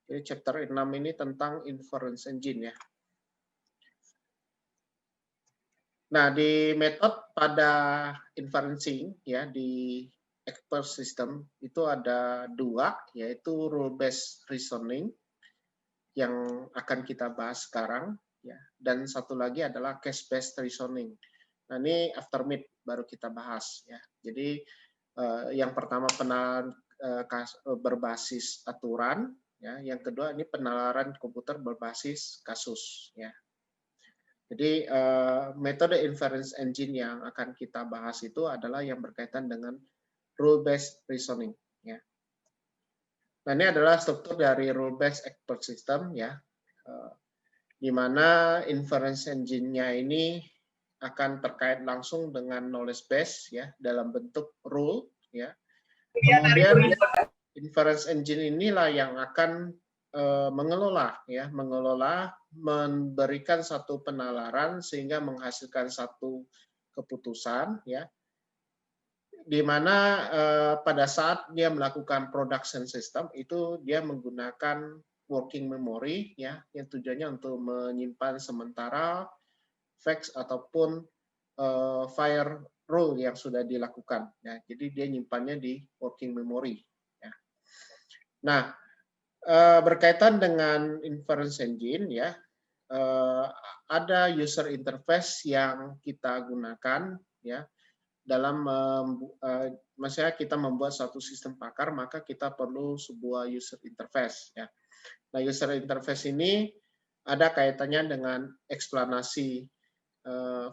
Jadi chapter 6 ini tentang inference engine ya. Nah, di metode pada inferencing ya di expert system itu ada dua, yaitu rule based reasoning yang akan kita bahas sekarang ya, dan satu lagi adalah case based reasoning. Nah, ini after meet baru kita bahas ya. Jadi yang pertama penalaran berbasis aturan ya, yang kedua ini penalaran komputer berbasis kasus ya. Jadi metode inference engine yang akan kita bahas itu adalah yang berkaitan dengan rule based reasoning ya. Nah, ini adalah struktur dari rule based expert system ya, di mana inference engine-nya ini akan terkait langsung dengan knowledge base ya dalam bentuk rule ya. Kemudian inference engine inilah yang akan mengelola memberikan satu penalaran sehingga menghasilkan satu keputusan ya, di mana pada saat dia melakukan production system itu dia menggunakan working memory ya, yang tujuannya untuk menyimpan sementara facts ataupun fire rule yang sudah dilakukan ya. Jadi dia nyimpannya di working memory ya. Nah, berkaitan dengan inference engine ya, ada user interface yang kita gunakan ya dalam maksudnya kita membuat suatu sistem pakar, maka kita perlu sebuah user interface ya. Nah, user interface ini ada kaitannya dengan eksplanasi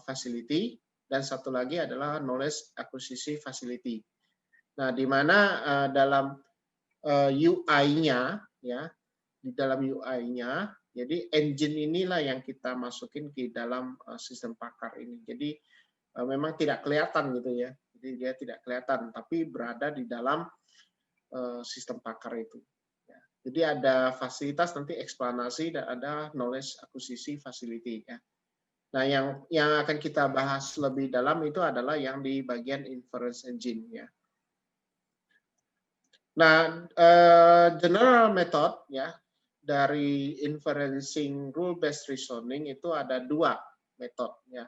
facility dan satu lagi adalah knowledge acquisition facility. Nah, di mana dalam UI-nya ya, di dalam UI-nya, jadi engine inilah yang kita masukin ke dalam sistem pakar ini. Jadi memang tidak kelihatan gitu ya. Jadi dia tidak kelihatan, tapi berada di dalam sistem pakar itu. Ya. Jadi ada fasilitas nanti eksplanasi dan ada knowledge acquisition facility ya. Nah, yang akan kita bahas lebih dalam itu adalah yang di bagian inference engine ya. Nah, general method ya dari inferencing rule based reasoning itu ada dua metode ya.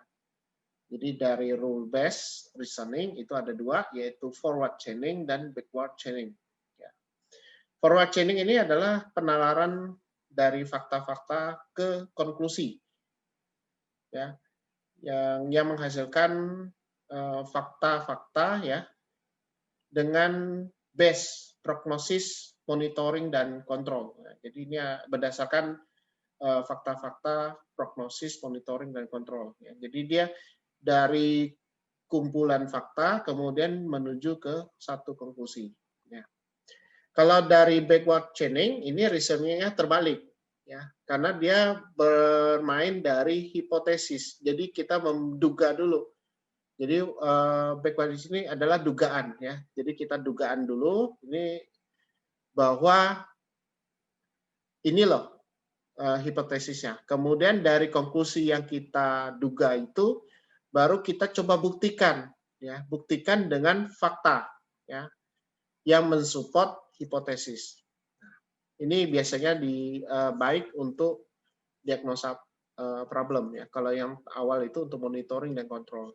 Jadi dari rule based reasoning itu ada dua, yaitu forward chaining dan backward chaining. Ya. Forward chaining ini adalah penalaran dari fakta-fakta ke konklusi ya, yang menghasilkan fakta-fakta ya dengan base prognosis, monitoring dan kontrol. Jadi ini berdasarkan fakta-fakta, prognosis, monitoring dan kontrol. Jadi dia dari kumpulan fakta kemudian menuju ke satu konklusi. Kalau dari backward chaining ini reasoningnya terbalik. Ya, karena dia bermain dari hipotesis. Jadi kita menduga dulu. Jadi backward di sini adalah dugaan ya. Jadi kita dugaan dulu ini bahwa ini loh hipotesisnya. Kemudian dari konklusi yang kita duga itu baru kita coba buktikan ya, buktikan dengan fakta ya yang mensupport hipotesis. Ini biasanya baik untuk diagnosa problem ya. Kalau yang awal itu untuk monitoring dan kontrol.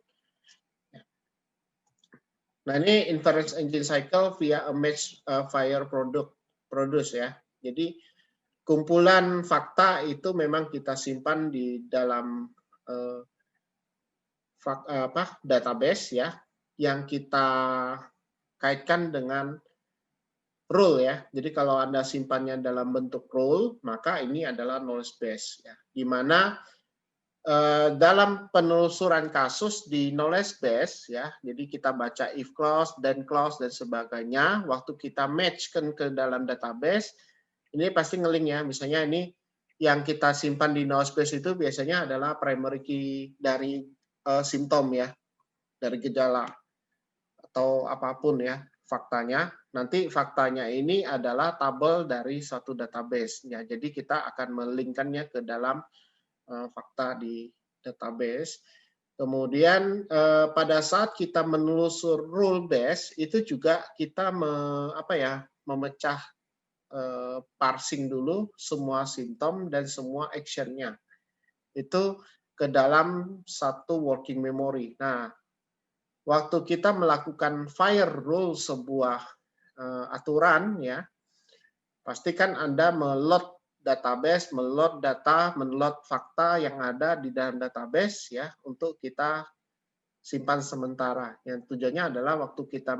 Nah, ini inference engine cycle via a match fire produce ya. Jadi kumpulan fakta itu memang kita simpan di dalam database ya, yang kita kaitkan dengan rule ya. Jadi kalau Anda simpannya dalam bentuk rule, maka ini adalah knowledge base ya. Di mana dalam penelusuran kasus di knowledge base ya, jadi kita baca if clause, then clause dan sebagainya, waktu kita matchkan ke dalam database, ini pasti ngeling ya. Misalnya ini yang kita simpan di knowledge base itu biasanya adalah primary key dari simptom ya, dari gejala atau apapun ya faktanya. Nanti faktanya ini adalah tabel dari suatu database ya. Jadi kita akan melingkannya ke dalam fakta di database. Kemudian pada saat kita menelusur rule base itu juga kita memecah parsing dulu semua simptom dan semua actionnya itu ke dalam satu working memory. Nah, waktu kita melakukan fire rule sebuah aturan, ya, pastikan Anda meload database, meload data, meload fakta yang ada di dalam database, ya, untuk kita simpan sementara. Yang tujuannya adalah waktu kita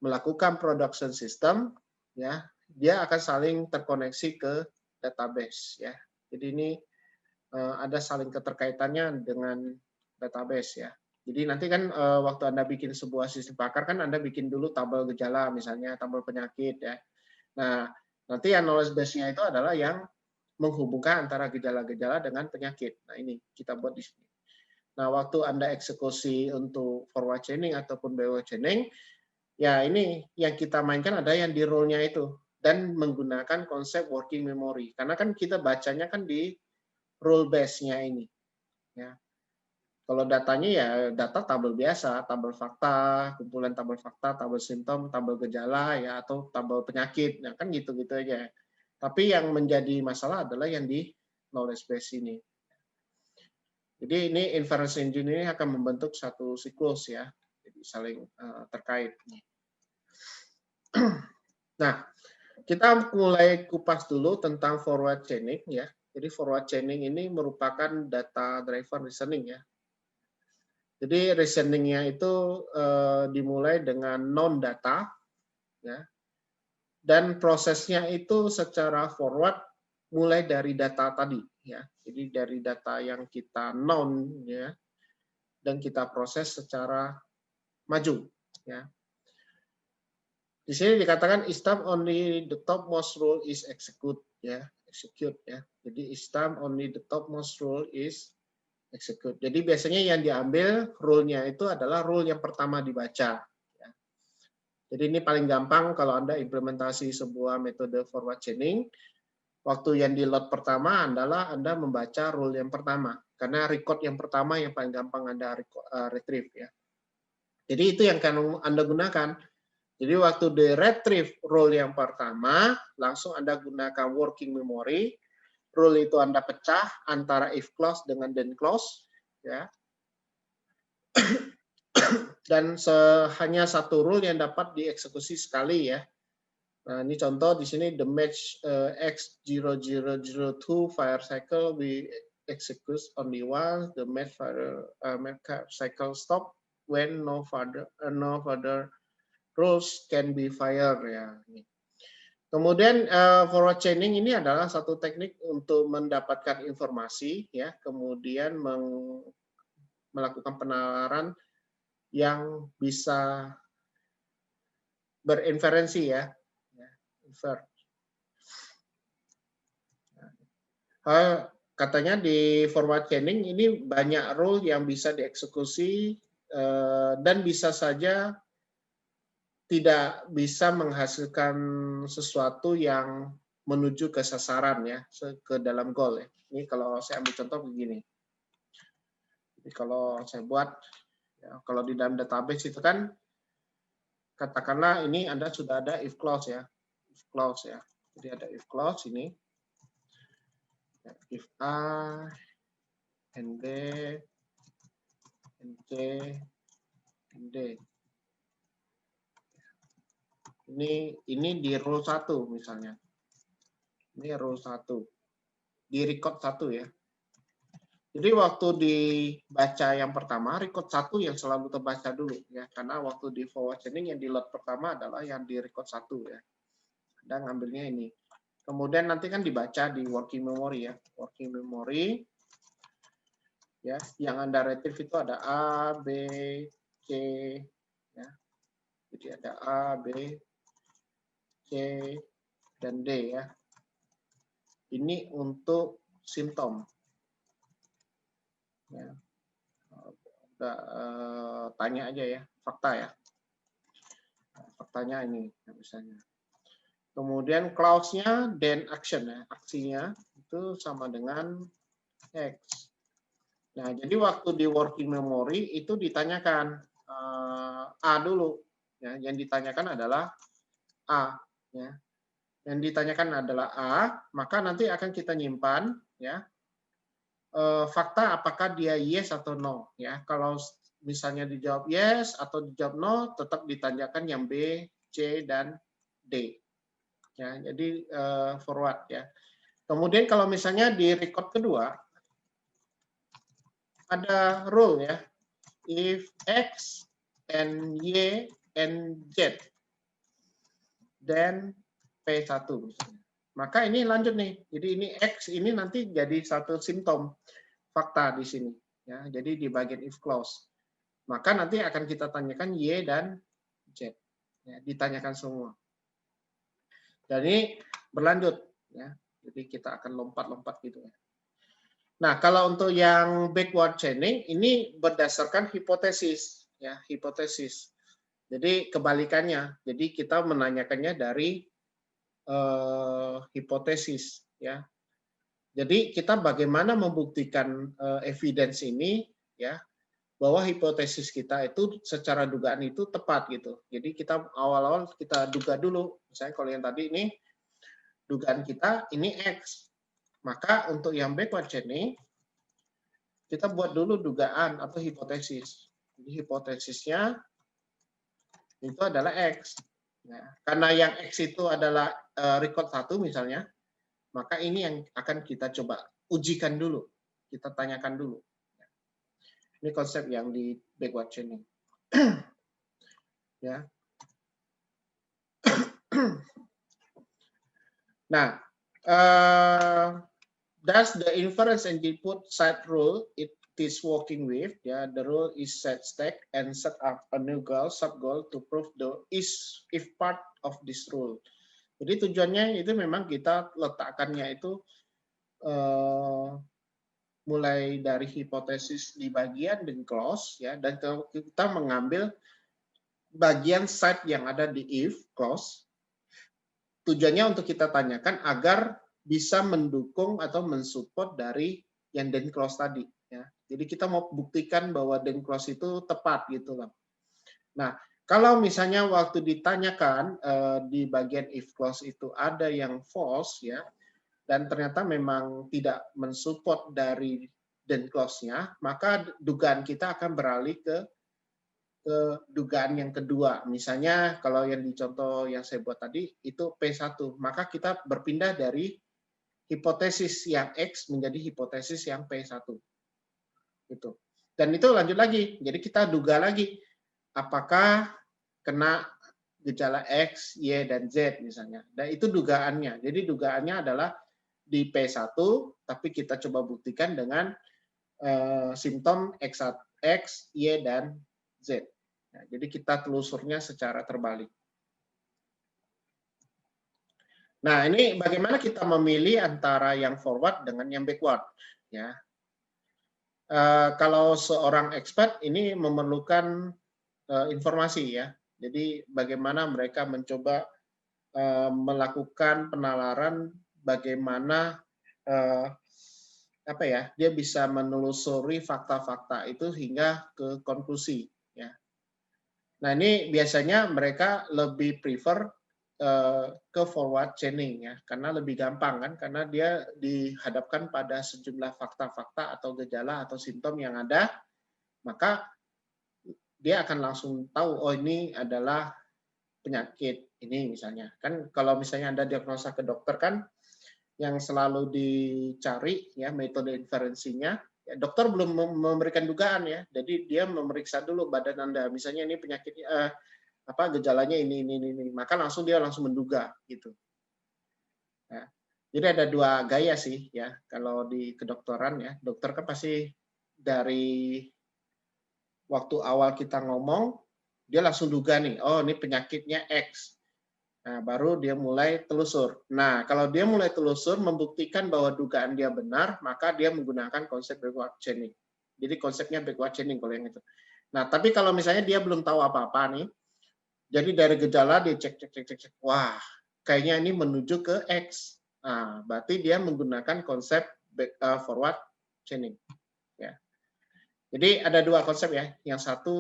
melakukan production system, ya, dia akan saling terkoneksi ke database, ya. Jadi ini ada saling keterkaitannya dengan database, ya. Jadi nanti kan waktu Anda bikin sebuah sistem pakar kan Anda bikin dulu tabel gejala misalnya, tabel penyakit, ya. Nah, nanti yang knowledge base-nya itu adalah yang menghubungkan antara gejala-gejala dengan penyakit. Nah, ini kita buat di sini. Nah, waktu Anda eksekusi untuk forward chaining ataupun backward chaining, ya ini yang kita mainkan ada yang di role-nya itu dan menggunakan konsep working memory. Karena kan kita bacanya kan di role base-nya ini, ya. Kalau datanya ya data tabel biasa, tabel fakta, kumpulan tabel fakta, tabel simptom, tabel gejala, ya, atau tabel penyakit, nah kan gitu-gitu aja. Tapi yang menjadi masalah adalah yang di knowledge base ini. Jadi ini inference engine ini akan membentuk satu siklus, ya, jadi saling terkait. Nah, kita mulai kupas dulu tentang forward chaining, ya. Jadi forward chaining ini merupakan data driven reasoning, ya. Jadi reasoningnya itu dimulai dengan non data, ya, dan prosesnya itu secara forward mulai dari data tadi, ya. Jadi dari data yang kita non, ya, dan kita proses secara maju, ya. Di sini dikatakan each time only the topmost rule is execute, ya, execute, ya. Jadi each time only the topmost rule is execute. Jadi biasanya yang diambil rule-nya itu adalah rule yang pertama dibaca. Ya. Jadi ini paling gampang kalau Anda implementasi sebuah metode forward chaining. Waktu yang di load pertama adalah Anda membaca rule yang pertama. Karena record yang pertama yang paling gampang Anda retrieve. Ya. Jadi itu yang akan Anda gunakan. Jadi waktu di retrieve rule yang pertama, langsung Anda gunakan working memory. Rule itu Anda pecah antara if clause dengan then clause, ya. Dan hanya satu rule yang dapat dieksekusi sekali, ya. Nah, ini contoh di sini the match X0002 fire cycle we execute only once, the match fire cycle stop when no further rules can be fired, ya. Kemudian forward chaining ini adalah satu teknik untuk mendapatkan informasi, ya, kemudian melakukan penalaran yang bisa berinferensi, ya, infer. Katanya di forward chaining ini banyak rule yang bisa dieksekusi dan bisa saja tidak bisa menghasilkan sesuatu yang menuju ke sasaran, ya, ke dalam goal, ya. Ini kalau saya ambil contoh begini. Jadi kalau saya buat, ya, kalau di dalam database itu kan katakanlah ini Anda sudah ada if clause, ya. If clause, ya. Jadi ada if clause ini. Ya, if A and B and C and D. Ini di row 1 misalnya. Ini row 1. Di record 1, ya. Jadi waktu dibaca yang pertama, record 1 yang selalu terbaca dulu, ya. Karena waktu di forward chaining yang di load pertama adalah yang di record 1, ya. Anda ngambilnya ini. Kemudian nanti kan dibaca di working memory, ya. Working memory, ya, yang Anda retrieve itu ada A, B, C, ya. Jadi ada A, B, C, dan D, ya. Ini untuk simptom. Ya. Tanya aja, ya, fakta, ya. Faktanya ini, misalnya. Kemudian clause-nya then action, ya. Aksinya itu sama dengan X. Nah, jadi waktu di working memory itu ditanyakan A dulu, ya. Yang ditanyakan adalah A, ya. yang ditanyakan adalah A, maka nanti akan kita nyimpan ya fakta apakah dia yes atau no ya. Kalau misalnya dijawab yes atau dijawab no, tetap ditanyakan yang B, C dan D. Ya, jadi forward ya. Kemudian kalau misalnya di record kedua ada rule ya. If X and Y and Z then P1 misalnya. Maka ini lanjut nih. Jadi ini X ini nanti jadi satu simptom fakta di sini ya. Jadi di bagian if clause. Maka nanti akan kita tanyakan Y dan Z. Ya, ditanyakan semua. Dan ini berlanjut ya. Jadi kita akan lompat-lompat gitu ya. Nah, kalau untuk yang backward chaining ini berdasarkan hipotesis ya, hipotesis. Jadi kebalikannya. Jadi kita menanyakannya dari hipotesis ya. Jadi kita bagaimana membuktikan evidence ini ya, bahwa hipotesis kita itu secara dugaan itu tepat gitu. Jadi kita awal-awal kita duga dulu. Misalnya kalau yang tadi ini dugaan kita ini X. Maka untuk yang backward chaining kita buat dulu dugaan atau hipotesis. Jadi hipotesisnya itu adalah X. Nah, karena yang X itu adalah record 1 misalnya, maka ini yang akan kita coba ujikan dulu. Kita tanyakan dulu. Ini konsep yang di backward chaining. Ya. Nah, does the inference and input side rule it is working with? Ya, the rule is set stack and set up a new goal, sub goal to prove the is if part of this rule. Jadi tujuannya itu memang kita letakkannya itu mulai dari hipotesis di bagian dan clause ya, dan kita mengambil bagian side yang ada di if clause. Tujuannya untuk kita tanyakan agar bisa mendukung atau mensupport dari yang then clause tadi ya. Jadi kita mau buktikan bahwa then clause itu tepat gitu loh. Nah, kalau misalnya waktu ditanyakan di bagian if clause itu ada yang false ya, dan ternyata memang tidak mensupport dari then clause-nya, maka dugaan kita akan beralih ke dugaan yang kedua. Misalnya kalau yang di contoh yang saya buat tadi itu P1, maka kita berpindah dari hipotesis yang X menjadi hipotesis yang P1. Itu. Dan itu lanjut lagi. Jadi kita duga lagi apakah kena gejala X, Y, dan Z misalnya. Dan itu dugaannya. Jadi dugaannya adalah di P1, tapi kita coba buktikan dengan simptom X, Y, dan Z. Nah, jadi kita telusurnya secara terbalik. Nah, ini bagaimana kita memilih antara yang forward dengan yang backward. Ya. Kalau seorang expert ini memerlukan informasi ya. Jadi bagaimana mereka mencoba melakukan penalaran bagaimana apa ya, dia bisa menelusuri fakta-fakta itu hingga ke konklusi ya. Nah, ini biasanya mereka lebih prefer ke forward chaining ya, karena lebih gampang kan, karena dia dihadapkan pada sejumlah fakta-fakta atau gejala atau simptom yang ada, maka dia akan langsung tahu oh ini adalah penyakit ini misalnya. Kan kalau misalnya Anda diagnosa ke dokter kan yang selalu dicari ya metode inferensinya, ya, dokter belum memberikan dugaan ya. Jadi dia memeriksa dulu badan Anda, misalnya ini penyakitnya apa gejalanya ini, maka langsung dia langsung menduga gitu. Ya. Jadi ada dua gaya sih ya kalau di kedokteran ya. Dokter kan pasti dari waktu awal kita ngomong dia langsung duga nih, oh ini penyakitnya X. Nah, baru dia mulai telusur. Nah, kalau dia mulai telusur membuktikan bahwa dugaan dia benar, maka dia menggunakan konsep backward chaining. Jadi konsepnya backward chaining kalau yang itu. Nah, tapi kalau misalnya dia belum tahu apa-apa nih, jadi dari gejala dia cek, wah, kayaknya ini menuju ke X. Nah, berarti dia menggunakan konsep forward chaining. Ya. Jadi ada dua konsep ya. Yang satu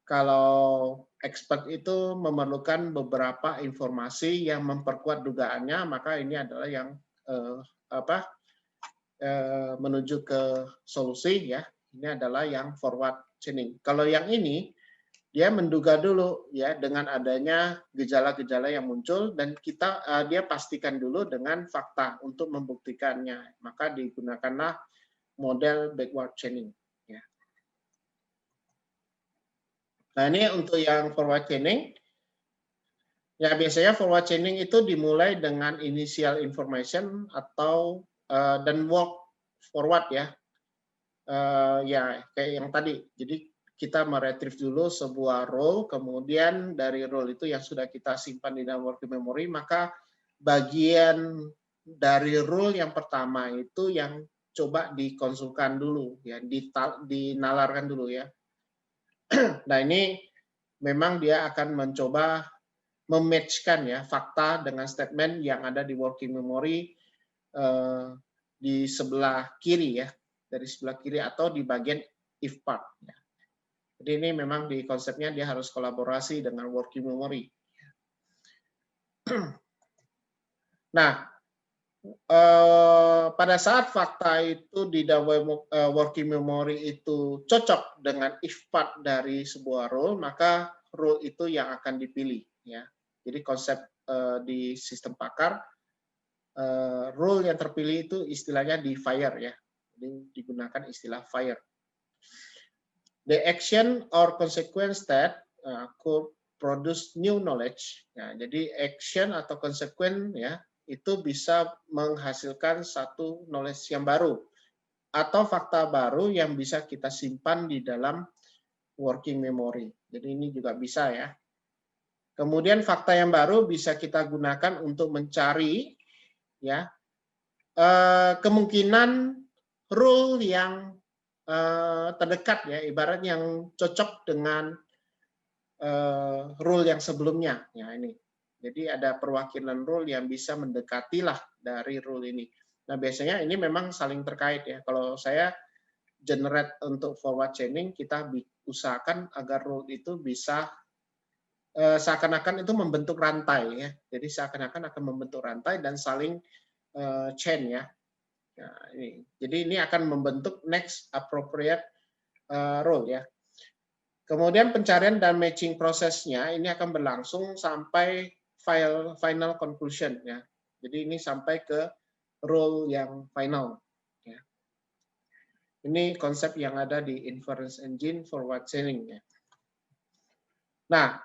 kalau expert itu memerlukan beberapa informasi yang memperkuat dugaannya, maka ini adalah yang menuju ke solusi ya. Ini adalah yang forward chaining. Kalau yang ini dia menduga dulu ya dengan adanya gejala-gejala yang muncul dan dia pastikan dulu dengan fakta untuk membuktikannya. Maka digunakanlah model backward chaining. Ya. Nah ini untuk yang forward chaining. Ya biasanya forward chaining itu dimulai dengan initial information atau dan work forward ya. Ya kayak yang tadi. Jadi kita meretrieve dulu sebuah role, kemudian dari role itu yang sudah kita simpan di dalam working memory, maka bagian dari role yang pertama itu yang coba dikonsulkan dulu, ya dinalarkan dulu ya. Nah ini memang dia akan mencoba mematchkan ya fakta dengan statement yang ada di working memory di sebelah kiri ya, dari sebelah kiri atau di bagian if part. Ya. Jadi ini memang di konsepnya dia harus kolaborasi dengan working memory. Nah, pada saat fakta itu di dalam working memory itu cocok dengan if part dari sebuah role, maka role itu yang akan dipilih. Ya. Jadi konsep di sistem pakar, role yang terpilih itu istilahnya di fire ya. Jadi digunakan istilah fire. The action or consequence that could produce new knowledge. Ya, jadi action atau consequence ya itu bisa menghasilkan satu knowledge yang baru atau fakta baru yang bisa kita simpan di dalam working memory. Jadi ini juga bisa ya. Kemudian fakta yang baru bisa kita gunakan untuk mencari ya kemungkinan rule yang terdekat ya, ibarat yang cocok dengan rule yang sebelumnya. Ya ini. Jadi ada perwakilan rule yang bisa mendekatilah dari rule ini. Nah biasanya ini memang saling terkait ya. Kalau saya generate untuk forward chaining, kita usahakan agar rule itu bisa seakan-akan itu membentuk rantai ya. Jadi seakan-akan akan membentuk rantai dan saling chain ya. Nah, ini. Jadi ini akan membentuk next appropriate role ya. Kemudian pencarian dan matching prosesnya ini akan berlangsung sampai final conclusion ya. Jadi ini sampai ke role yang final. Ya. Ini konsep yang ada di inference engine forward chaining ya. Nah,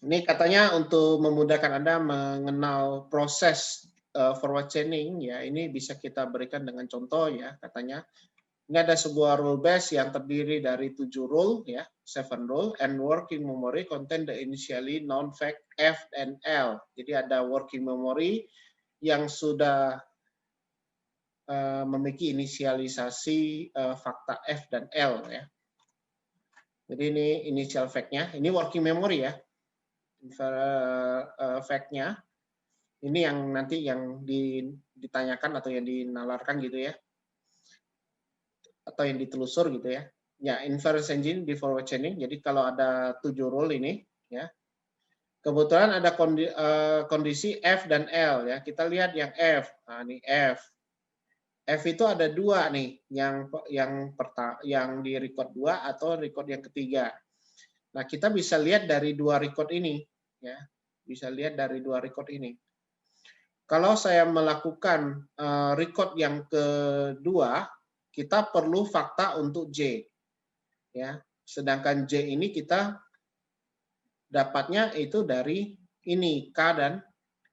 ini katanya untuk memudahkan Anda mengenal proses forward chaining ya, ini bisa kita berikan dengan contoh ya, katanya. Ini ada sebuah rule base yang terdiri dari 7 rule ya, 7 rule, and working memory contain the initially known fact F and L. Jadi ada working memory yang sudah memiliki inisialisasi fakta F dan L ya. Jadi ini initial fact-nya, ini working memory ya. Fact-nya. Ini yang nanti yang ditanyakan atau yang dinalarkan gitu ya. Atau yang ditelusur gitu ya. Ya, inference engine di forward chaining. Jadi kalau ada 7 rule ini ya. Kebetulan ada kondisi F dan L ya. Kita lihat yang F. Nah, ini F. F itu ada 2 nih, yang di record 2 atau record yang ketiga. Nah, kita bisa lihat dari 2 record ini ya. Bisa lihat dari 2 record ini. Kalau saya melakukan record yang kedua, kita perlu fakta untuk J. Ya, sedangkan J ini kita dapatnya itu dari ini K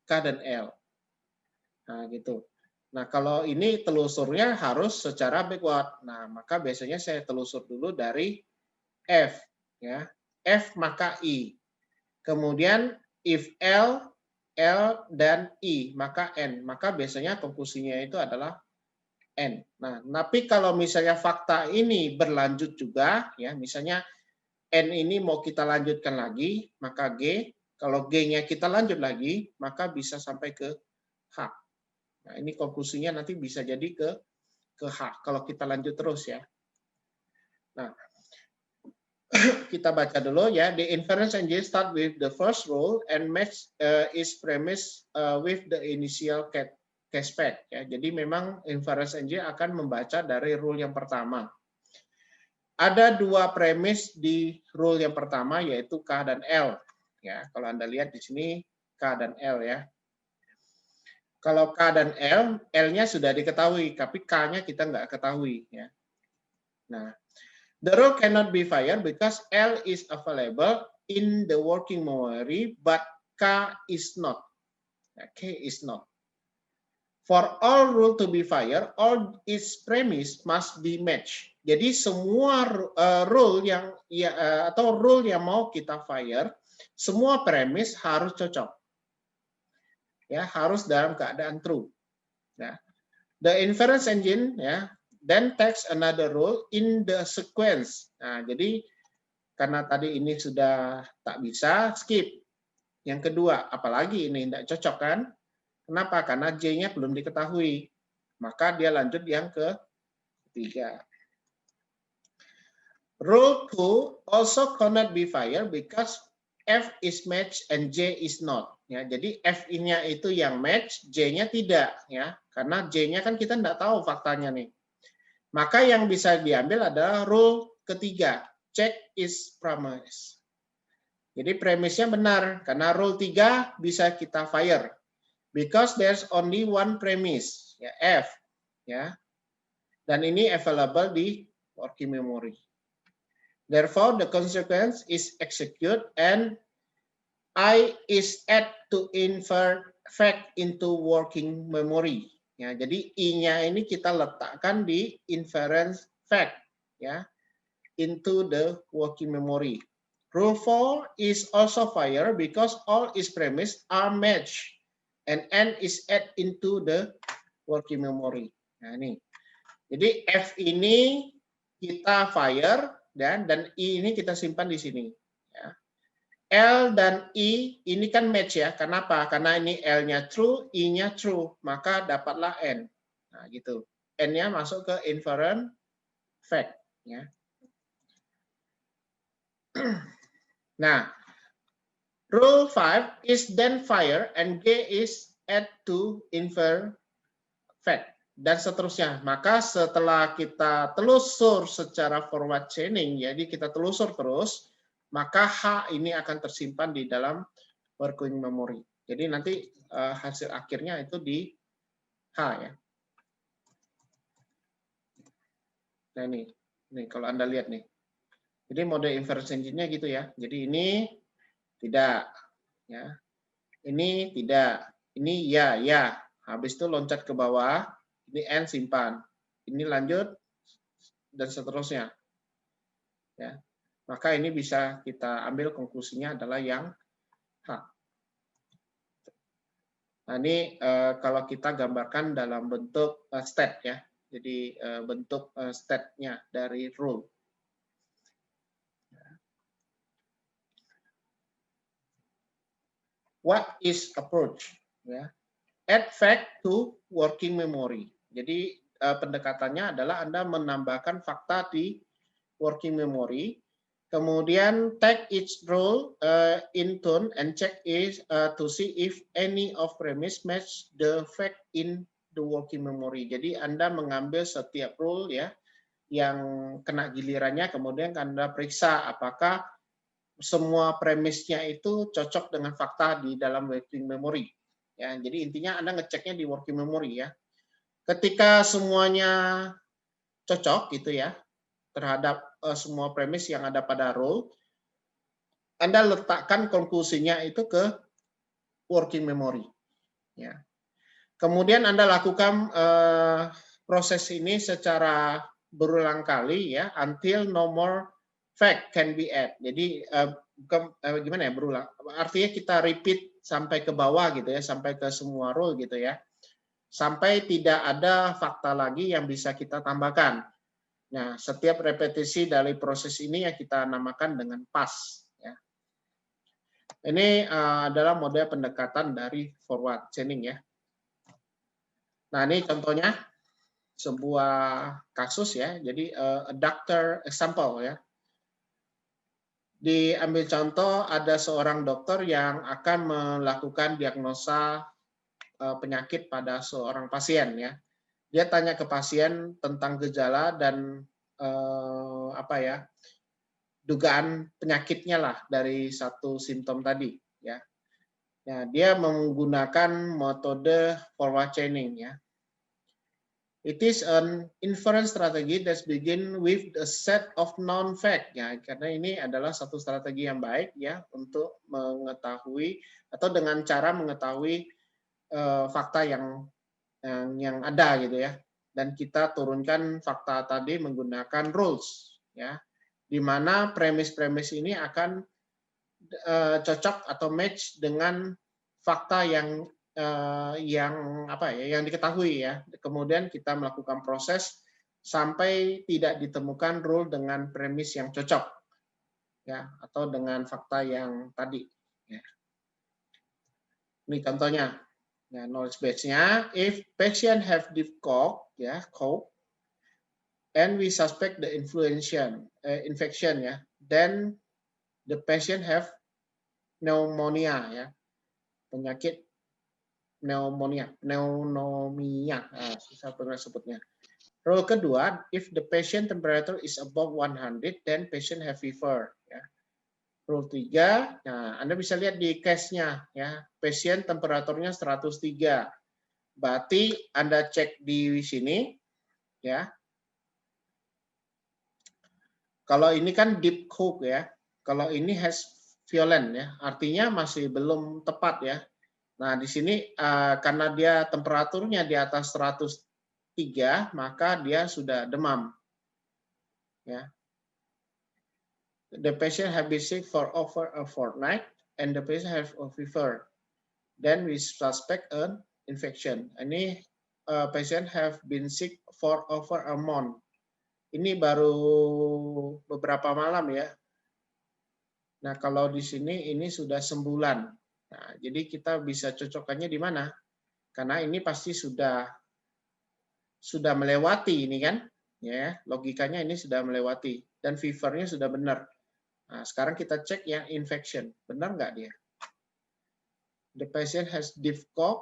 dan L. Nah, gitu. Nah, kalau ini telusurnya harus secara backward. Nah, maka biasanya saya telusur dulu dari F, ya. F maka I. Kemudian if L dan I, maka N. Maka biasanya konklusinya itu adalah N. Nah, tapi kalau misalnya fakta ini berlanjut juga, ya, misalnya N ini mau kita lanjutkan lagi, maka G. Kalau G-nya kita lanjut lagi, maka bisa sampai ke H. Nah, ini konklusinya nanti bisa jadi ke H kalau kita lanjut terus ya. Nah, kita baca dulu ya. The inference engine start with the first rule and match is premise with the initial cashback. Ya. Jadi memang inference engine akan membaca dari rule yang pertama. Ada dua premis di rule yang pertama yaitu K dan L. Ya, kalau Anda lihat di sini K dan L ya. Kalau K dan L, L-nya sudah diketahui, tapi K-nya kita nggak ketahui. Ya. Nah, the rule cannot be fired because L is available in the working memory, but K is not. K is not. For all rule to be fired, all its premise must be matched. Jadi semua rule yang atau rule yang mau kita fire, semua premis harus cocok. Ya, harus dalam keadaan true. Ya. The inference engine ya then takes another rule in the sequence. Nah, jadi karena tadi ini sudah tak bisa, skip. Yang kedua, apalagi ini tidak cocok kan? Kenapa? Karena J-nya belum diketahui. Maka dia lanjut yang ketiga. Rule 2 also cannot be fired because F is matched and J is not. Ya, jadi F-nya itu yang match, J-nya tidak. Ya, karena J-nya kan kita tidak tahu faktanya nih. Maka yang bisa diambil adalah rule ketiga, check is premise. Jadi premisnya benar, karena rule 3 bisa kita fire. Because there's only one premise, ya F. Ya. Dan ini available di working memory. Therefore, the consequence is execute and I is add to invert fact into working memory. Ya, jadi I-nya ini kita letakkan di inference fact, ya, into the working memory. Rule 4 is also fire because all its premise are matched and N is add into the working memory. Nah, ini. Jadi F ini kita fire dan I ini kita simpan di sini. Ya. L dan I ini kan match ya. Kenapa? Karena ini L-nya true, I-nya true. Maka dapatlah N. Nah, gitu. N-nya masuk ke inference fact. Ya. Nah, rule 5 is then fire and G is add to infer fact. Dan seterusnya. Maka setelah kita telusur secara forward chaining, jadi kita telusur terus, maka H ini akan tersimpan di dalam working memory. Jadi nanti hasil akhirnya itu di H ya. Nah ini kalau Anda lihat nih. Jadi mode inference engine-nya gitu ya. Jadi ini tidak, ya. Ini tidak, ini ya. Habis itu loncat ke bawah, ini N simpan, ini lanjut dan seterusnya. Ya. Maka ini bisa kita ambil konklusinya adalah yang H. Nah, ini kalau kita gambarkan dalam bentuk state ya. Jadi bentuk state-nya dari rule. What is approach? Ya. Add fact to working memory. Jadi pendekatannya adalah Anda menambahkan fakta di working memory. Kemudian take each rule in turn and check is to see if any of premise match the fact in the working memory. Jadi Anda mengambil setiap rule ya yang kena gilirannya, kemudian Anda periksa apakah semua premisnya itu cocok dengan fakta di dalam working memory. Ya, jadi intinya Anda ngeceknya di working memory ya. Ketika semuanya cocok gitu ya terhadap semua premis yang ada pada rule, Anda letakkan konklusinya itu ke working memory. Ya. Kemudian Anda lakukan proses ini secara berulang kali ya, until no more fact can be add. Jadi gimana ya berulang? Artinya kita repeat sampai ke bawah gitu ya, sampai ke semua rule gitu ya, sampai tidak ada fakta lagi yang bisa kita tambahkan. Nah, setiap repetisi dari proses ini yang kita namakan dengan pass. Ya. Ini adalah mode pendekatan dari forward chaining ya. Nah, ini contohnya sebuah kasus ya. Jadi adductor example ya. Diambil contoh ada seorang dokter yang akan melakukan diagnosa penyakit pada seorang pasien ya. Dia tanya ke pasien tentang gejala dan apa ya, dugaan penyakitnya lah dari satu simptom tadi ya. Nah, dia menggunakan metode forward chaining ya. It is an inference strategy that begin with a set of known fact ya, karena ini adalah satu strategi yang baik ya untuk mengetahui atau dengan cara mengetahui fakta yang ada gitu ya. Dan kita turunkan fakta tadi menggunakan rules ya, di mana premis-premis ini akan cocok atau match dengan fakta yang apa ya, yang diketahui ya. Kemudian kita melakukan proses sampai tidak ditemukan rule dengan premis yang cocok ya, atau dengan fakta yang tadi ya. Ini contohnya. Ya, knowledge base-nya, if patient have deep cough ya, cough, and we suspect the infection ya, then the patient have pneumonia ya, penyakit pneumonia, susah pernah sebutnya. Rule kedua, if the patient temperature is above 100, then patient have fever. Ya. Rule 3, nah Anda bisa lihat di case-nya, ya, patient temperaturnya 103. Berarti Anda cek di sini, ya. Kalau ini kan deep cough ya, kalau ini has violent ya, artinya masih belum tepat ya. Nah, di sini karena dia temperaturnya di atas 103, maka dia sudah demam. Ya. The patient have been sick for over a fortnight and the patient have a fever. Then we suspect an infection. Ini patient have been sick for over a month. Ini baru beberapa malam ya. Nah, kalau di sini ini sudah sebulan. Nah, jadi kita bisa cocokkannya di mana? Karena ini pasti sudah melewati ini kan, ya logikanya ini sudah melewati dan fevernya sudah benar. Nah, sekarang kita cek yang infection, benar nggak dia? The patient has deep cough,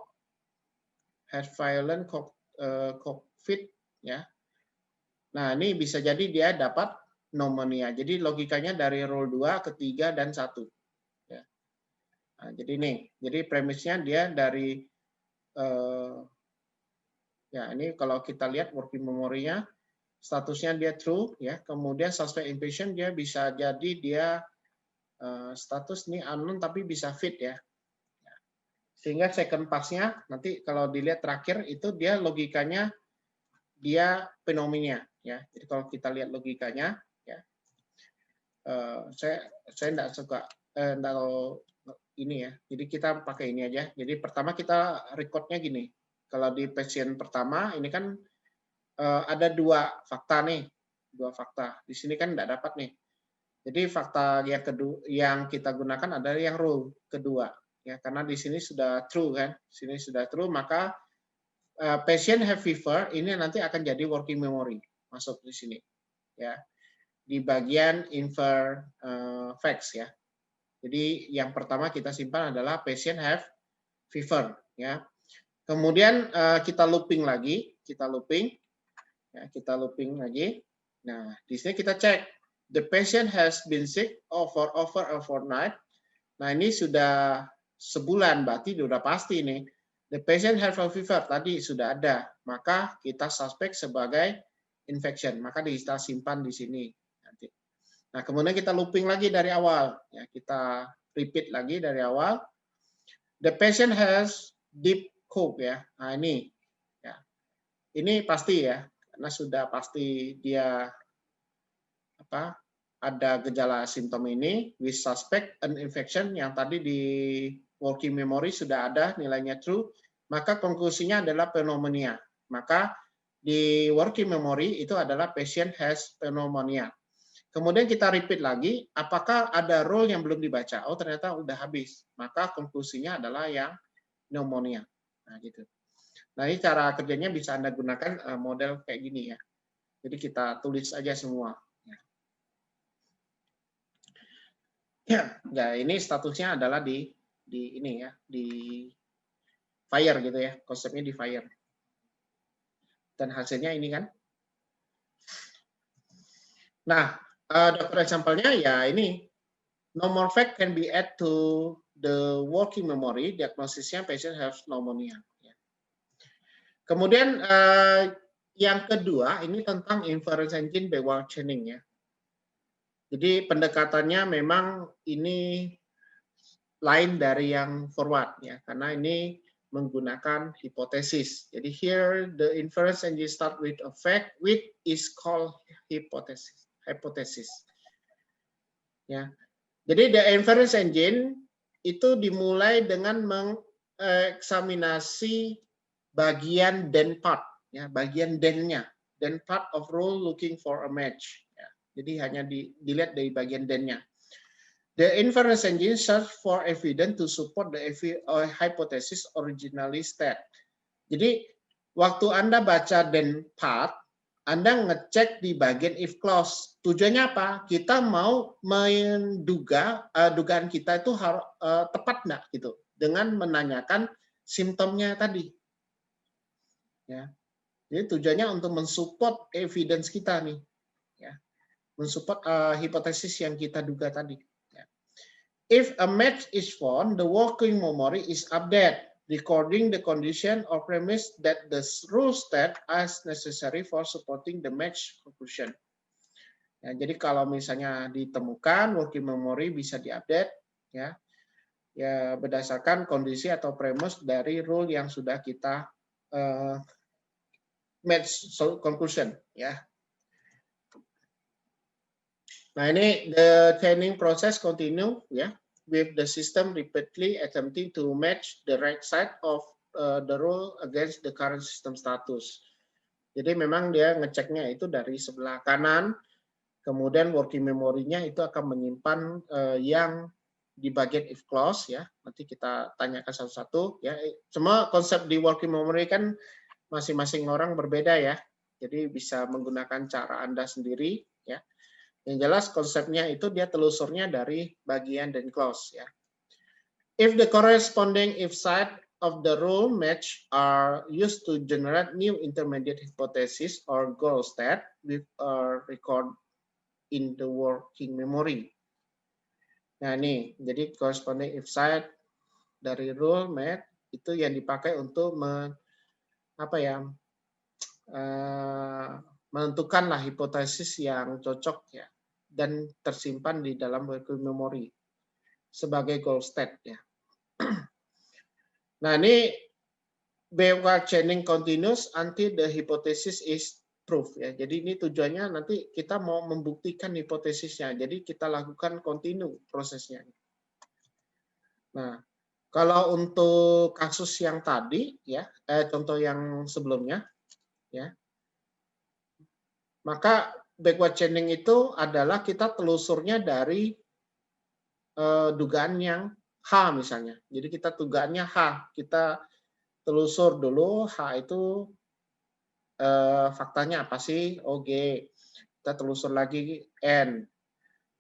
has violent COVID, ya. Nah, ini bisa jadi dia dapat pneumonia. Jadi logikanya dari rule 2 ke 3 dan 1. Ya. Nah, jadi ini, jadi premisnya dia dari ya ini kalau kita lihat working memory-nya statusnya dia true ya, kemudian suspect infection dia bisa jadi dia status ini unknown tapi bisa fit ya. Sehingga second pass-nya nanti kalau dilihat terakhir itu dia logikanya dia fenomena ya. Jadi kalau kita lihat logikanya ya, saya enggak suka enggak ini ya. Jadi kita pakai ini aja. Jadi pertama kita recordnya gini. Kalau di pasien pertama ini kan ada 2 fakta nih, 2 fakta. Di sini kan enggak dapat nih. Jadi fakta yang kedua yang kita gunakan adalah yang rule kedua. Ya, karena di sini sudah true kan, sini sudah true, maka patient have fever ini nanti akan jadi working memory masuk di sini, ya di bagian infer facts ya. Jadi yang pertama kita simpan adalah patient have fever, ya. Kemudian kita looping lagi, kita looping lagi. Nah di sini kita cek the patient has been sick over a fortnight. Nah ini sudah sebulan, berarti sudah pasti nih. The patient have a fever, tadi sudah ada. Maka kita suspek sebagai infection. Maka kita simpan di sini. Nanti. Nah, kemudian kita looping lagi dari awal. Ya, kita repeat lagi dari awal. The patient has deep cough ya. Nah, ini. Ya. Ini pasti ya. Karena sudah pasti dia ada gejala simptom ini. We suspect an infection yang tadi di working memory sudah ada nilainya true, maka konklusinya adalah pneumonia. Maka di working memory itu adalah patient has pneumonia. Kemudian kita repeat lagi, apakah ada rule yang belum dibaca? Oh ternyata udah habis. Maka konklusinya adalah yang pneumonia. Nah gitu. Nah ini cara kerjanya bisa Anda gunakan model kayak gini ya. Jadi kita tulis aja semua. Ya, ini statusnya adalah di ini ya, di fire gitu ya, konsepnya di fire. Dan hasilnya ini kan. Nah, dokter example-nya ya ini, no more fact can be added to the working memory, diagnosisnya patient has pneumonia. Kemudian yang kedua ini tentang inference engine backward chaining ya. Jadi pendekatannya memang ini lain dari yang forward ya, karena ini menggunakan hipotesis. Jadi here the inference engine start with a fact, which is called hypothesis. Hypothesis. Ya. Jadi the inference engine itu dimulai dengan mengeksaminasi bagian then part, ya, bagian then-nya, then part of rule looking for a match. Ya. Jadi hanya dilihat dari bagian then-nya. The inference engine search for evidence to support the hypothesis originally stated. Jadi waktu Anda baca then part, Anda ngecek di bagian if clause. Tujuannya apa? Kita mau menduga dugaan kita itu tepat nggak gitu, dengan menanyakan simptomnya tadi. Ya. Jadi tujuannya untuk mensupport evidence kita nih, ya, mensupport hipotesis yang kita duga tadi. If a match is found, the working memory is updated, recording the condition or premise that the rule state as necessary for supporting the match conclusion. Ya, jadi kalau misalnya ditemukan working memory bisa diupdate, ya, ya berdasarkan kondisi atau premise dari rule yang sudah kita match conclusion, ya. Nah ini the chaining process continue, ya, with the system repeatedly attempting to match the right side of the rule against the current system status. Jadi memang dia ngeceknya itu dari sebelah kanan, kemudian working memory-nya itu akan menyimpan yang di bagian if clause, ya. Nanti kita tanyakan satu-satu, ya. Semua konsep di working memory kan masing-masing orang berbeda ya. Jadi bisa menggunakan cara Anda sendiri, ya. Yang jelas konsepnya itu dia telusurnya dari bagian then clause ya. If the corresponding if side of the rule match are used to generate new intermediate hypothesis or goal state with a record in the working memory. Nah ini, jadi corresponding if side dari rule match itu yang dipakai untuk menentukanlah hipotesis yang cocok ya, dan tersimpan di dalam working memory sebagai goal state ya. Nah ini backward chaining continuous until the hypothesis is proved ya. Jadi ini tujuannya nanti kita mau membuktikan hipotesisnya. Jadi kita lakukan continue prosesnya. Nah kalau untuk kasus yang tadi ya, contoh yang sebelumnya ya, maka backward chaining itu adalah kita telusurnya dari dugaan yang H misalnya. Jadi kita dugaannya H, kita telusur dulu H itu faktanya apa sih? OG. Kita telusur lagi N,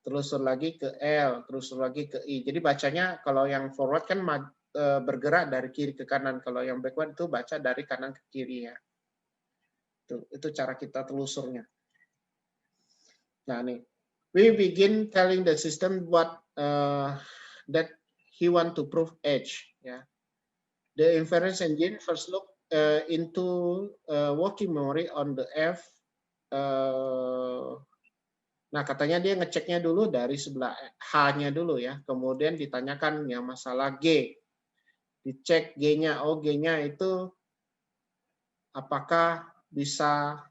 telusur lagi ke L, telusur lagi ke I. Jadi bacanya kalau yang forward kan bergerak dari kiri ke kanan, kalau yang backward itu baca dari kanan ke kiri ya. Itu cara kita telusurnya. Nah nih, we begin telling the system what that he want to prove H. Ya. The inference engine first look into working memory on the F. Nah katanya dia ngeceknya dulu dari sebelah H-nya dulu ya. Kemudian ditanyakan yang masalah G. Dicek G-nya. Oh G-nya itu apakah bisa.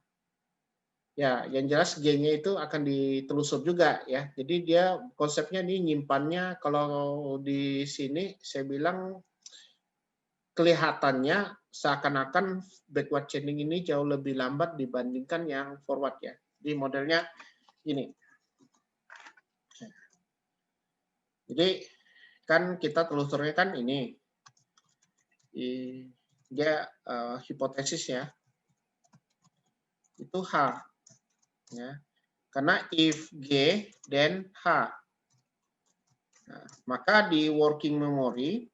Ya, yang jelas G-nya itu akan ditelusur juga ya. Jadi dia konsepnya nih nyimpannya kalau di sini saya bilang kelihatannya seakan-akan backward chaining ini jauh lebih lambat dibandingkan yang forward ya. Jadi modelnya ini. Jadi kan kita telusurnya kan ini. Dia hipotesis ya. Itu H. Ya. Karena if G then H. Nah, maka di working memory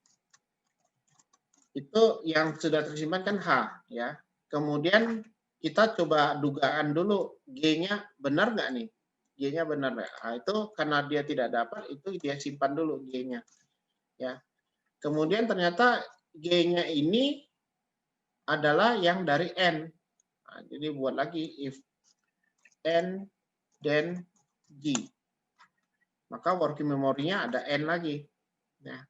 itu yang sudah tersimpan kan H, ya. Kemudian kita coba dugaan dulu G-nya benar nggak nih? G-nya benar nggak? Nah, itu karena dia tidak dapat, itu dia simpan dulu G-nya. Ya. Kemudian ternyata G-nya ini adalah yang dari N. Nah, jadi buat lagi if N then G. Maka working memory-nya ada N lagi. Ya.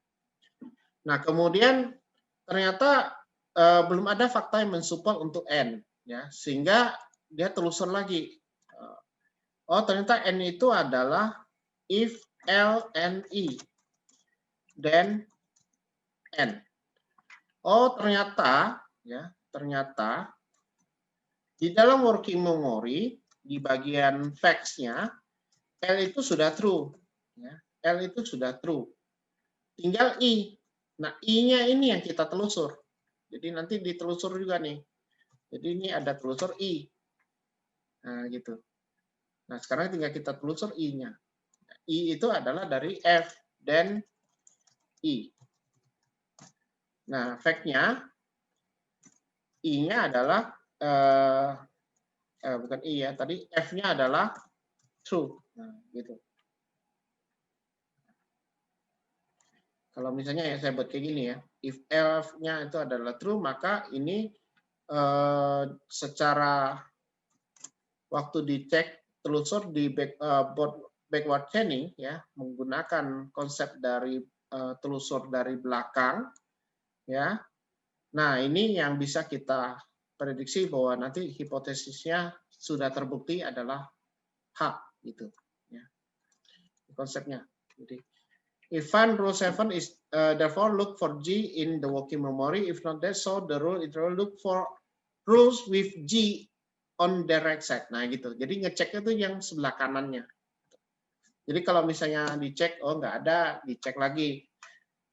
Nah, kemudian ternyata belum ada fakta yang mensupport untuk N, ya, sehingga dia telusur lagi. Oh, ternyata N itu adalah if L and E, then N. Oh, ternyata, ya, ternyata di dalam working memory di bagian facts-nya L itu sudah true, ya. L itu sudah true. Tinggal I. Nah, I-nya ini yang kita telusur. Jadi nanti ditelusur juga nih. Jadi ini ada telusur I. Nah, gitu. Nah, sekarang tinggal kita telusur I-nya. I itu adalah dari F dan I. Nah, fact-nya, I-nya adalah, bukan I ya, tadi F-nya adalah true. Nah, gitu. Kalau misalnya ya saya buat kayak gini ya, if F-nya itu adalah true, maka ini secara waktu dicek telusur di backward chaining ya, menggunakan konsep dari telusur dari belakang ya. Nah, ini yang bisa kita prediksi bahwa nanti hipotesisnya sudah terbukti adalah H gitu ya. Konsepnya. Jadi if find rule 7 is therefore look for G in the working memory, if not that so the rule it will look for rules with G on the right side. Nah, gitu. Jadi ngeceknya tuh yang sebelah kanannya. Jadi kalau misalnya dicek, oh nggak ada, dicek lagi.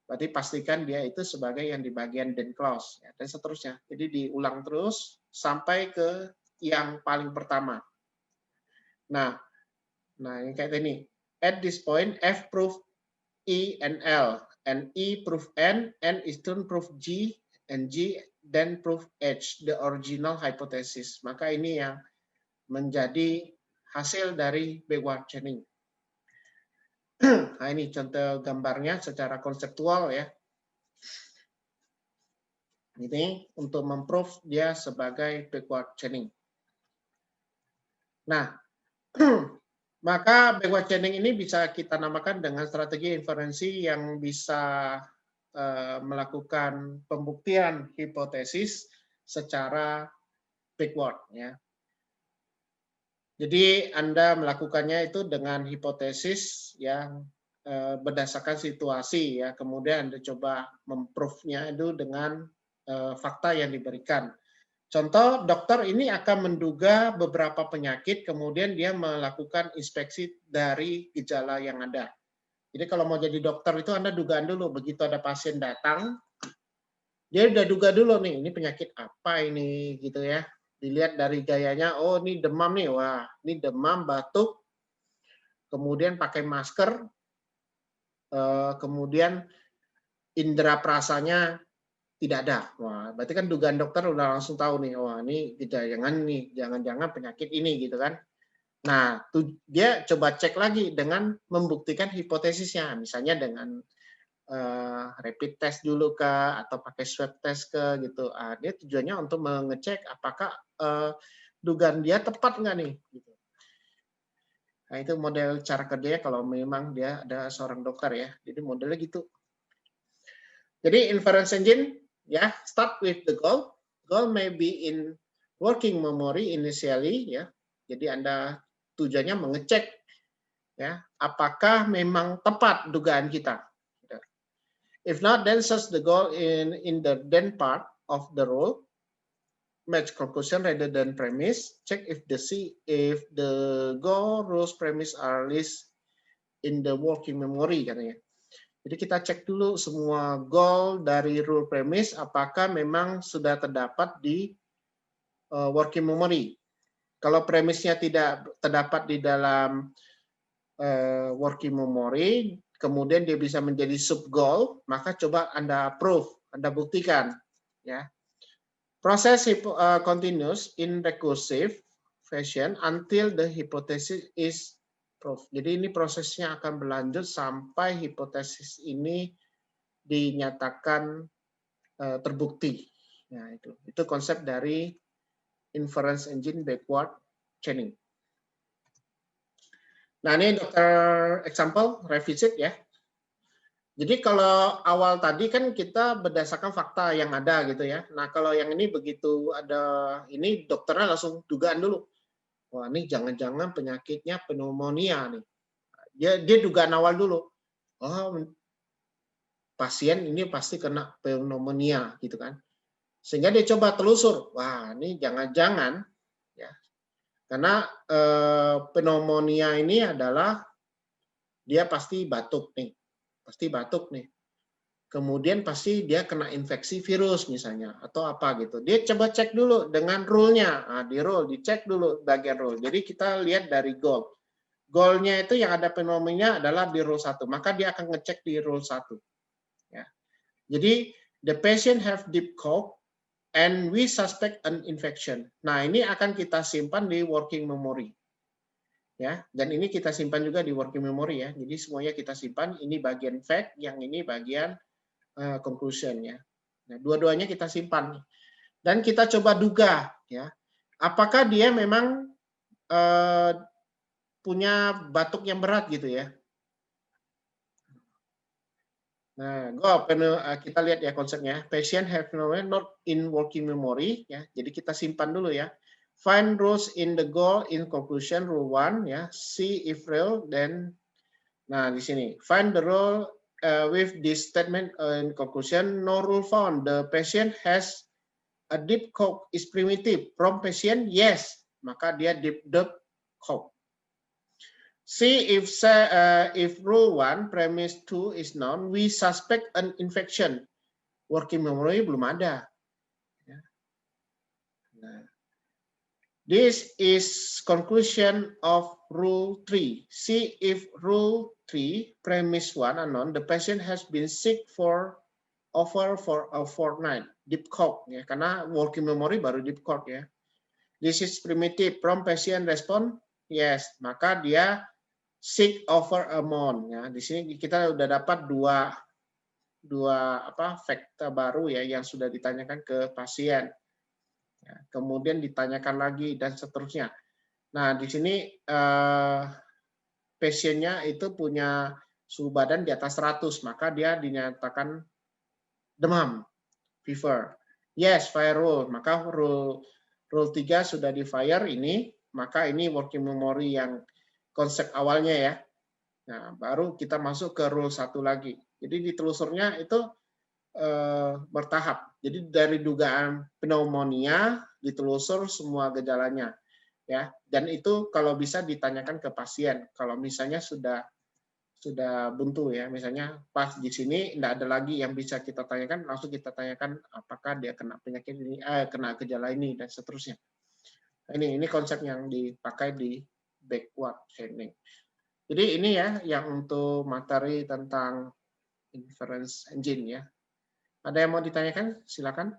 Berarti pastikan dia itu sebagai yang di bagian then clause, ya, dan seterusnya. Jadi diulang terus sampai ke yang paling pertama. Nah yang kayak ini. At this point, F proof E and L, and E proof N is turn proof G, and G then proof H, the original hypothesis. Maka ini yang menjadi hasil dari backward chaining. Nah, ini contoh gambarnya secara konseptual ya. Ini untuk memprove dia sebagai backward chaining. Nah, maka backward chaining ini bisa kita namakan dengan strategi inferensi yang bisa melakukan pembuktian hipotesis secara backward ya. Jadi Anda melakukannya itu dengan hipotesis yang berdasarkan situasi ya, kemudian Anda coba memprove-nya itu dengan fakta yang diberikan. Contoh, dokter ini akan menduga beberapa penyakit, kemudian dia melakukan inspeksi dari gejala yang ada. Jadi kalau mau jadi dokter itu Anda dugaan dulu, begitu ada pasien datang, dia udah duga dulu nih, ini penyakit apa ini gitu ya. Dilihat dari gayanya, oh ini demam nih, wah ini demam, batuk, kemudian pakai masker, kemudian indera perasanya tidak ada. Wah, berarti kan dugaan dokter udah langsung tahu nih, wah ini jangan-jangan penyakit ini gitu kan. Nah, dia coba cek lagi dengan membuktikan hipotesisnya, misalnya dengan rapid test dulu kah, atau pakai swab test ke gitu. Dia tujuannya untuk mengecek apakah dugaan dia tepat nggak nih. Gitu. Nah, itu model cara kerjanya kalau memang dia ada seorang dokter ya. Jadi modelnya gitu. Jadi inference engine ya, start with the goal. Goal may be in working memory initially ya. Jadi Anda tujuannya mengecek ya, apakah memang tepat dugaan kita. If not, then search the goal in the then part of the rule. Match conclusion rather than premise. Check if the goal, rules, premise are list in the working memory katanya. Jadi kita cek dulu semua goal dari rule premise apakah memang sudah terdapat di working memory. Kalau premisnya tidak terdapat di dalam working memory, kemudian dia bisa menjadi sub goal, maka coba Anda proof, Anda buktikan, ya. Proses continues in recursive fashion until the hypothesis is proved. Jadi ini prosesnya akan berlanjut sampai hipotesis ini dinyatakan terbukti. Nah, itu konsep dari inference engine backward chaining. Nah, ini dokter example revisit ya. Jadi kalau awal tadi kan kita berdasarkan fakta yang ada gitu ya. Nah, kalau yang ini begitu ada ini dokternya langsung dugaan dulu. Wah, ini jangan-jangan penyakitnya pneumonia nih. Dia dugaan awal dulu. Oh, pasien ini pasti kena pneumonia gitu kan. Sehingga dia coba telusur. Wah, ini jangan-jangan ya. Karena pneumonia ini adalah dia pasti batuk nih. Pasti batuk nih. Kemudian pasti dia kena infeksi virus misalnya atau apa gitu. Dia coba cek dulu dengan rule-nya. Nah, di rule, dicek dulu bagian rule. Jadi kita lihat dari goal. Goal-nya itu yang ada pneumonia adalah di rule 1. Maka dia akan ngecek di rule 1. Ya. Jadi the patient have deep cough and we suspect an infection. Nah, ini akan kita simpan di working memory. Ya, dan ini kita simpan juga di working memory ya. Jadi semuanya kita simpan, ini bagian fact, yang ini bagian conclusion ya. Nah, dua-duanya kita simpan dan kita coba duga ya, apakah dia memang punya batuk yang berat gitu ya. Nah, kita lihat ya konsepnya. Patient have not in working memory ya. Jadi kita simpan dulu ya. Find rules in the goal in conclusion rule 1 ya. See if real then. Nah, di sini find the rule with this statement in conclusion, no rule found. The patient has a deep cough is primitive. From patient, yes. Maka dia deep cough. See if rule 1, premise 2 is known, we suspect an infection. Working memory belum ada. Nah, this is conclusion of rule 3. See if rule 3, premise 1 unknown, the patient has been sick for over for a fortnight. Deep cough ya, karena working memory baru deep cough ya. This is primitive. From patient respond yes, maka dia sick over a month ya. Di sini kita udah dapat dua fakta baru ya yang sudah ditanyakan ke pasien. Ya, kemudian ditanyakan lagi dan seterusnya. Nah, di sini pasiennya itu punya suhu badan di atas 100, maka dia dinyatakan demam, fever. Yes, fire rule. Maka rule 3 sudah di fire ini, maka ini working memory yang konsep awalnya ya. Nah, baru kita masuk ke rule 1 lagi. Jadi di telusurnya itu bertahap. Jadi dari dugaan pneumonia ditelusur semua gejalanya ya. Dan itu kalau bisa ditanyakan ke pasien. Kalau misalnya sudah buntu ya, misalnya pas di sini tidak ada lagi yang bisa kita tanyakan, langsung kita tanyakan apakah dia kena penyakit ini, kena gejala ini dan seterusnya. Ini konsep yang dipakai di backward chaining. Jadi ini ya yang untuk materi tentang inference engine ya. Ada yang mau ditanyakan? Silakan.